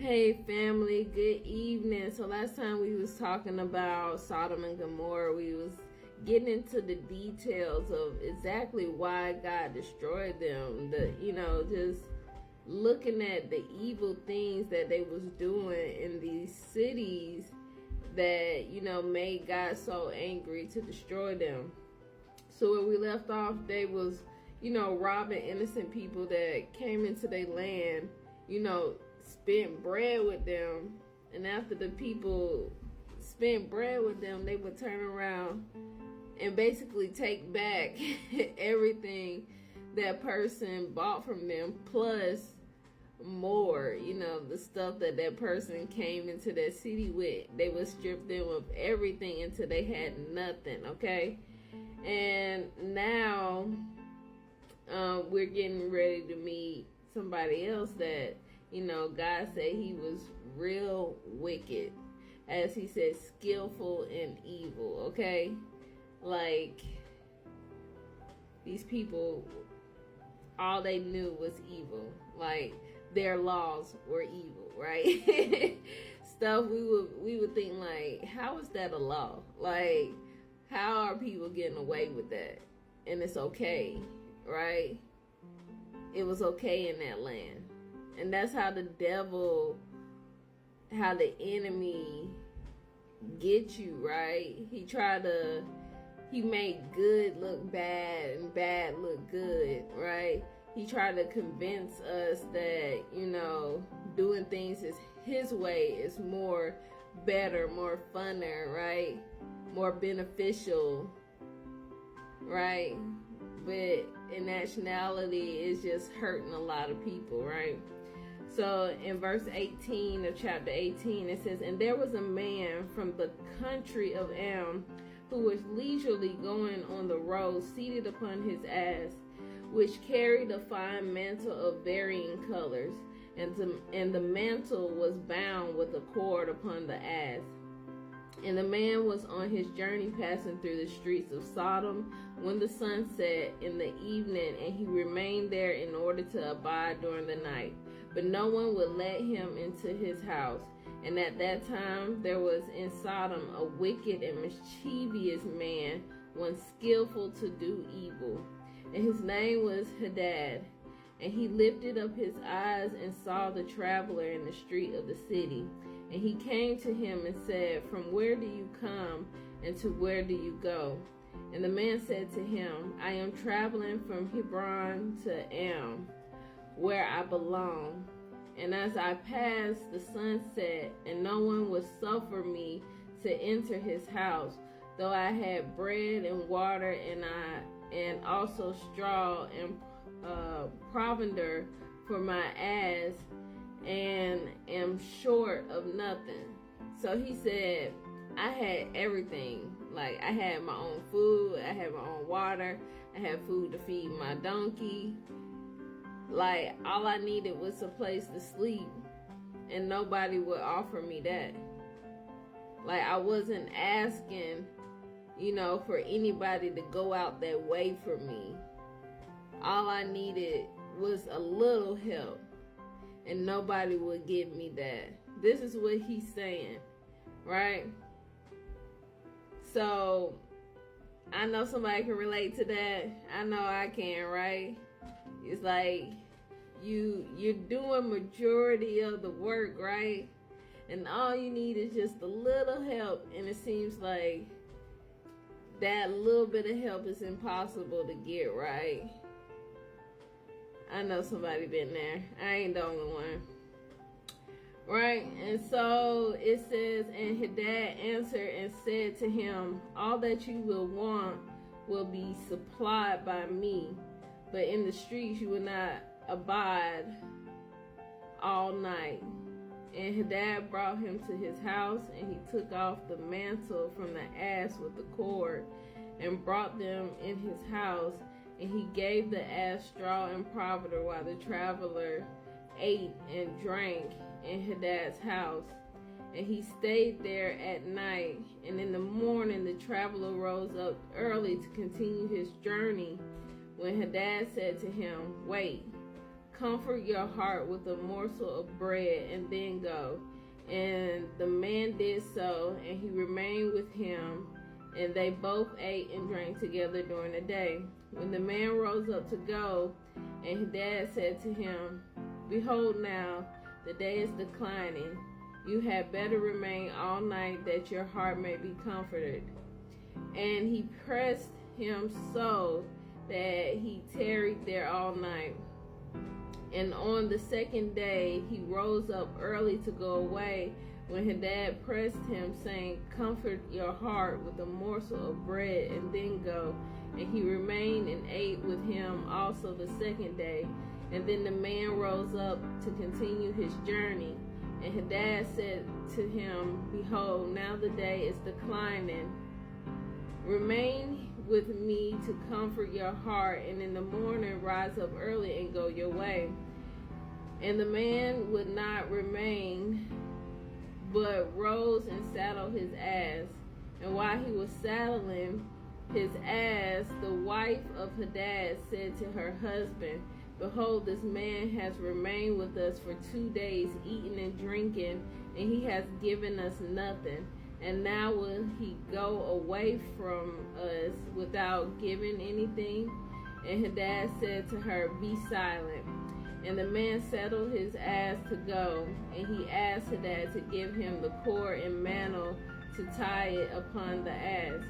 Hey family, good evening. So last time we was talking about Sodom and Gomorrah, we was getting into the details of exactly why God destroyed them. Just looking at the evil things that they was doing in these cities that, made God so angry to destroy them. So where we left off, they was, robbing innocent people that came into their land, spent bread with them, and after the people spent bread with them, they would turn around and basically take back everything that person bought from them, plus more, the stuff that person came into that city with. They would strip them of everything until they had nothing, okay? And now we're getting ready to meet somebody else that, God said he was real wicked. As he said, skillful in evil, okay? Like, these people, all they knew was evil. Like, their laws were evil, right? Stuff we would think like, how is that a law? Like, how are people getting away with that? And it's okay, right? It was okay in that land. And that's how the devil, how the enemy gets you, right? He made good look bad and bad look good, right? He tried to convince us that, doing things is his way is more better, more funner, right? More beneficial, right? But in actuality, it's just hurting a lot of people, right? So in verse 18 of chapter 18, it says, "And there was a man from the country of Am who was leisurely going on the road, seated upon his ass, which carried a fine mantle of varying colors, and the mantle was bound with a cord upon the ass. And the man was on his journey passing through the streets of Sodom when the sun set in the evening, and he remained there in order to abide during the night. But no one would let him into his house. And at that time there was in Sodom a wicked and mischievous man, one skillful to do evil. And his name was Hadad. And he lifted up his eyes and saw the traveler in the street of the city. And he came to him and said, 'From where do you come, and to where do you go?' And the man said to him, 'I am traveling from Hebron to Am, where I belong. And as I pass, the sun set, and no one would suffer me to enter his house, though I had bread and water, and also straw and provender for my ass, and am short of nothing.' So he said, I had everything. Like, I had my own food, I had my own water, I had food to feed my donkey. Like, all I needed was a place to sleep, and nobody would offer me that. Like, I wasn't asking, for anybody to go out that way for me. All I needed was a little help, and nobody would give me that." This is what he's saying, right? So, I know somebody can relate to that. I know I can, right? It's like, you're doing majority of the work, right? And all you need is just a little help, and it seems like that little bit of help is impossible to get, right? I know somebody been there. I ain't the only one. Right? And so it says, "And Hadad answered and said to him, 'All that you will want will be supplied by me, but in the streets you will not abide all night.' And Hadad brought him to his house, and he took off the mantle from the ass with the cord, and brought them in his house. And he gave the ass straw and provender, while the traveler ate and drank in Hadad's house. And he stayed there at night. And in the morning the traveler rose up early to continue his journey. When Hadad said to him, 'Wait, comfort your heart with a morsel of bread and then go. And the man did so, and he remained with him, and they both ate and drank together during the day. When the man rose up to go, and his dad said to him, Behold now, the day is declining. You had better remain all night, that your heart may be comforted. And he pressed him so that he tarried there all night. And on the second day he rose up early to go away. When his dad pressed him, saying, Comfort your heart with a morsel of bread and then go. And he remained and ate with him also the second day. And then the man rose up to continue his journey. And his dad said to him, Behold, now the day is declining. Remain with me to comfort your heart, and in the morning rise up early and go your way. And the man would not remain, but rose and saddled his ass. And while he was saddling his ass, the wife of Hadad said to her husband, Behold, this man has remained with us for 2 days, eating and drinking, and he has given us nothing. And now will he go away from us without giving anything? And Hadad said to her, Be silent. And the man settled his ass to go, and he asked Hadad to give him the cord and mantle to tie it upon the ass.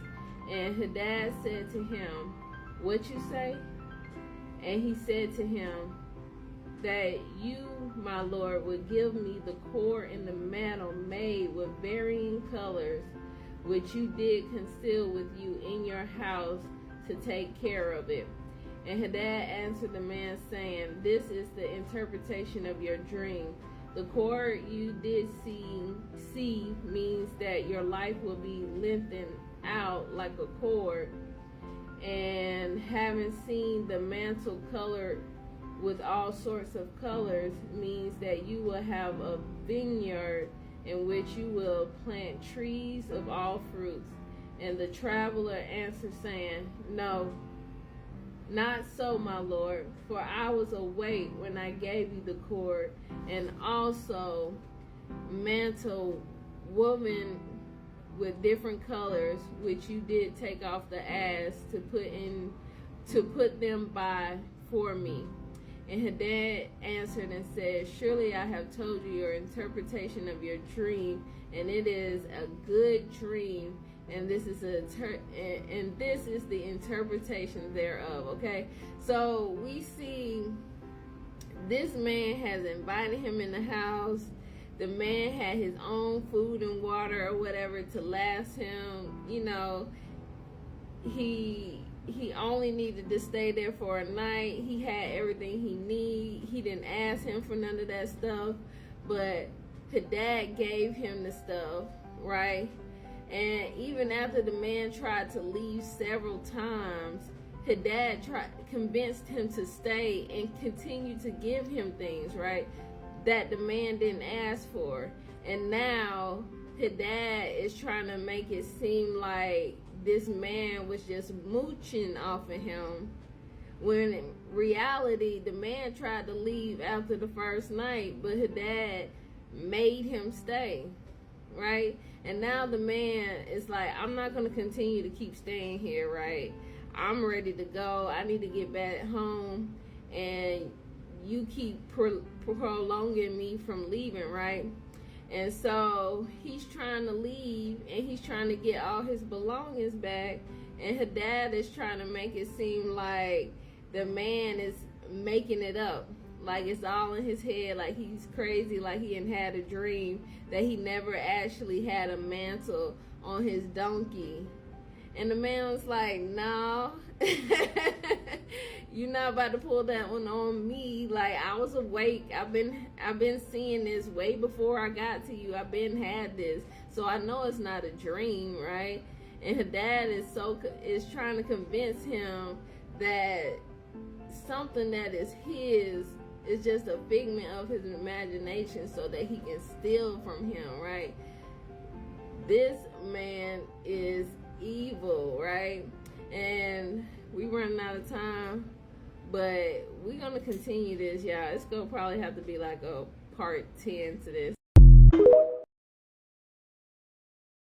And Hadad said to him, What you say? And he said to him, That you, my lord, would give me the cord and the mantle made with varying colors, which you did conceal with you in your house to take care of it. And Hadad answered the man, saying, This is the interpretation of your dream. The cord you did see means that your life will be lengthened out like a cord. And having seen the mantle colored with all sorts of colors means that you will have a vineyard in which you will plant trees of all fruits. And the traveler answered, saying, No, not so, my lord, for I was awake when I gave you the cord, and also mantle woven with different colors, which you did take off the ass to put them by for me. And Hadad answered and said, Surely I have told you your interpretation of your dream, and it is a good dream, and this is the interpretation thereof. Okay, so we see this man has invited him in the house. The man had his own food and water or whatever to last him. You know, he only needed to stay there for a night. He had everything he needed. He didn't ask him for none of that stuff, but Hadad gave him the stuff, right? And even after the man tried to leave several times, Hadad convinced him to stay and continue to give him things, right, that the man didn't ask for. And now Hadad is trying to make it seem like this man was just mooching off of him, when in reality the man tried to leave after the first night, but Hadad made him stay, right? And now the man is like, I'm not going to continue to keep staying here, right? I'm ready to go. I need to get back home, and you keep prolonging me from leaving, right? And so he's trying to leave, and he's trying to get all his belongings back, and Hadad is trying to make it seem like the man is making it up, like it's all in his head, like he's crazy, like he had a dream that he never actually had a mantle on his donkey. And the man was like, no, you're not about to pull that one on me. Like, I was awake. I've been seeing this way before I got to you. I've been had this, so I know it's not a dream, right? And her dad is trying to convince him that something that is his is just a figment of his imagination, so that he can steal from him, right? This man is evil, right? And we running out of time, But we're gonna continue this, y'all. It's gonna probably have to be like a part 10 to this.